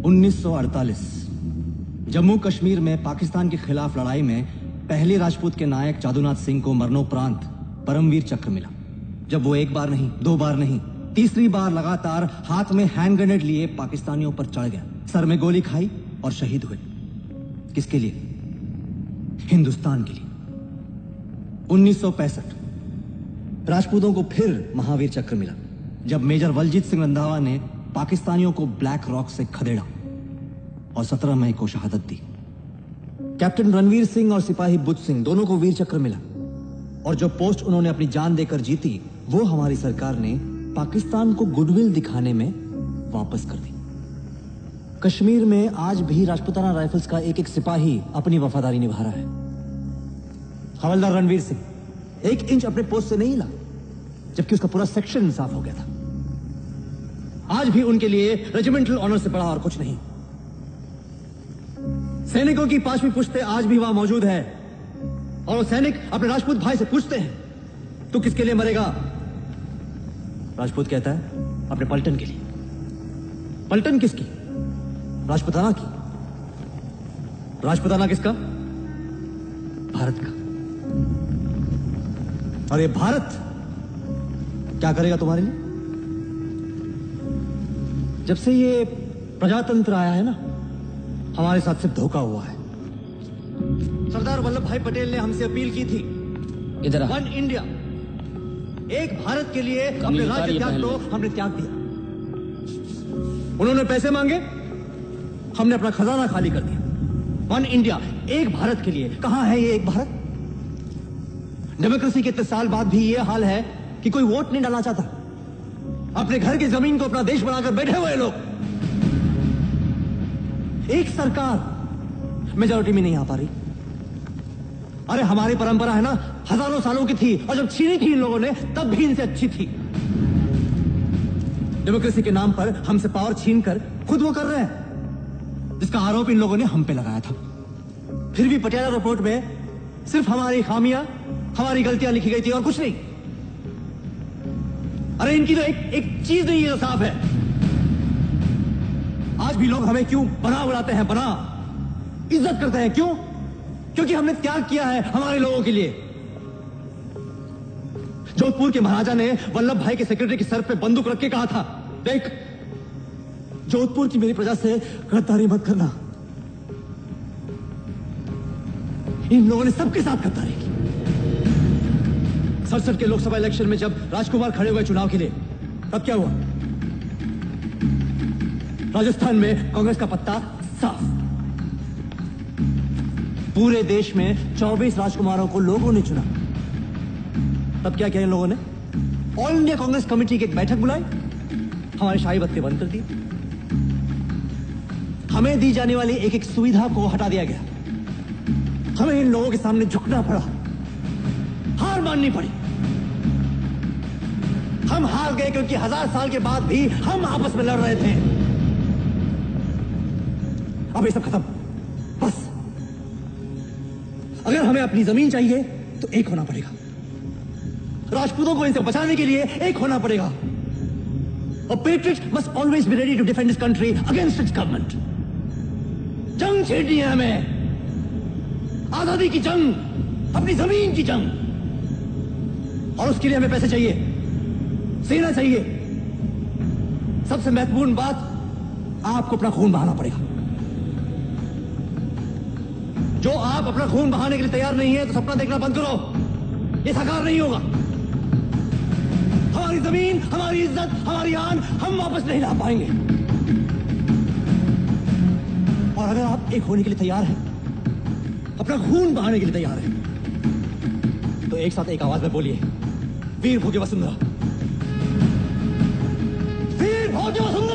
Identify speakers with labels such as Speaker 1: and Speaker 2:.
Speaker 1: 1948 जम्मू कश्मीर में पाकिस्तान के खिलाफ लड़ाई में पहले राजपूत के नायक जादूनाथ सिंह को मरणोपरांत परमवीर चक्र मिला। जब वो एक बार नहीं, दो बार नहीं, तीसरी बार लगातार हाथ में हैंड ग्रेनेड लिए पाकिस्तानियों पर चढ़ गया, सर में गोली खाई और शहीद हुए। किसके लिए? हिंदुस्तान के लिए। 1965 राजपूतों को फिर महावीर चक्र मिला जब मेजर बलजीत सिंह रंधावा ने पाकिस्तानियों को ब्लैक रॉक से खदेड़ा और 17 मई को शहादत दी। कैप्टन रणवीर सिंह और सिपाही बुद्ध सिंह दोनों को वीर चक्र मिला और जो पोस्ट उन्होंने अपनी जान देकर जीती वो हमारी सरकार ने पाकिस्तान को गुडविल दिखाने में वापस कर दी। कश्मीर में आज भी राजपूताना राइफल्स का एक एक सिपाही अपनी वफादारी निभा रहा है। हवलदार रणवीर सिंह 1 इंच अपने पोस्ट से नहीं हिला जबकि उसका पूरा सेक्शन साफ हो गया था। आज भी उनके लिए रेजिमेंटल ऑनर से बड़ा और कुछ नहीं। सैनिकों की 5वीं पुश्ते आज भी वहां मौजूद है और वो सैनिक अपने राजपूत भाई से पूछते हैं तू किसके लिए मरेगा? राजपूत कहता है अपने पलटन के लिए। पलटन किसकी? राजपूताना की। राजपूताना किसका? भारत का। और ये भारत क्या करेगा तुम्हारे लिए? जब से ये प्रजातंत्र आया है ना, हमारे साथ सिर्फ धोखा हुआ है। सरदार वल्लभ भाई पटेल ने हमसे अपील की थी,
Speaker 2: इधर
Speaker 1: वन इंडिया, एक भारत के लिए अपने राज्य त्याग तो हमने त्याग दिया। उन्होंने पैसे मांगे, हमने अपना खजाना खाली कर दिया। वन इंडिया, एक भारत के लिए। कहां है ये एक भारत? डेमोक्रेसी के इतने साल बाद भी ये हाल है कि कोई वोट नहीं डालना चाहता। अपने घर की जमीन को अपना देश बनाकर बैठे हुए लोग। एक सरकार मेजॉरिटी में नहीं आ पा रही। अरे हमारी परंपरा है ना, हजारों सालों की थी और जब छीनी थी इन लोगों ने तब भी इनसे अच्छी थी। डेमोक्रेसी के नाम पर हमसे पावर छीनकर खुद वो कर रहे हैं जिसका आरोप इन लोगों ने हम पे लगाया था। फिर भी पटियाला रिपोर्ट में सिर्फ हमारी खामियां, हमारी गलतियां लिखी गई थी और कुछ नहीं। अरे इनकी तो एक चीज नहीं है जो साफ है। आज भी लोग हमें क्यों बना बुलाते हैं? बना इज्जत करते हैं क्यों? क्योंकि हमने त्याग किया है हमारे लोगों के लिए। जोधपुर के महाराजा ने वल्लभ भाई के सेक्रेटरी के सर पे बंदूक रख के कहा था, देख जोधपुर की मेरी प्रजा से गद्दारी मत करना। इन लोगों ने सबके साथ गद्दारी की। 67 के लोकसभा इलेक्शन में जब राजकुमार खड़े हुए चुनाव के लिए, तब क्या हुआ? राजस्थान में कांग्रेस का पत्ता साफ। पूरे देश में 24 राजकुमारों को लोगों ने चुना। तब क्या किया इन लोगों ने? ऑल इंडिया कांग्रेस कमेटी की एक बैठक बुलाई, हमारे शाही बत्ते बंद कर दिए। हमें दी जाने वाली एक एक सुविधा को हटा दिया गया। हमें इन लोगों के सामने झुकना पड़ा, हार माननी पड़ी। हम हार गए क्योंकि 1000 साल के बाद भी हम आपस में लड़ रहे थे। अब ये सब खत्म, बस। अगर हमें अपनी जमीन चाहिए तो एक होना पड़ेगा। राजपूतों को इनसे बचाने के लिए एक होना पड़ेगा। A patriot must always be ready to defend his country against its government. जंग छेड़नी है हमें, आजादी की जंग, अपनी जमीन की जंग। और उसके लिए हमें पैसे चाहिए, सेना चाहिए। सबसे महत्वपूर्ण बात, आपको अपना खून बहाना पड़ेगा। जो आप अपना खून बहाने के लिए तैयार नहीं है तो सपना देखना बंद करो, ये साकार नहीं होगा। हमारी जमीन, हमारी इज्जत, हमारी आन हम वापस नहीं ला पाएंगे। और अगर आप एक होने के लिए तैयार हैं, अपना खून बहाने के लिए तैयार हैं, तो एक साथ एक आवाज में बोलिए, वीर भोगे वसुंधरा, वीर भोगे वसुंधरा।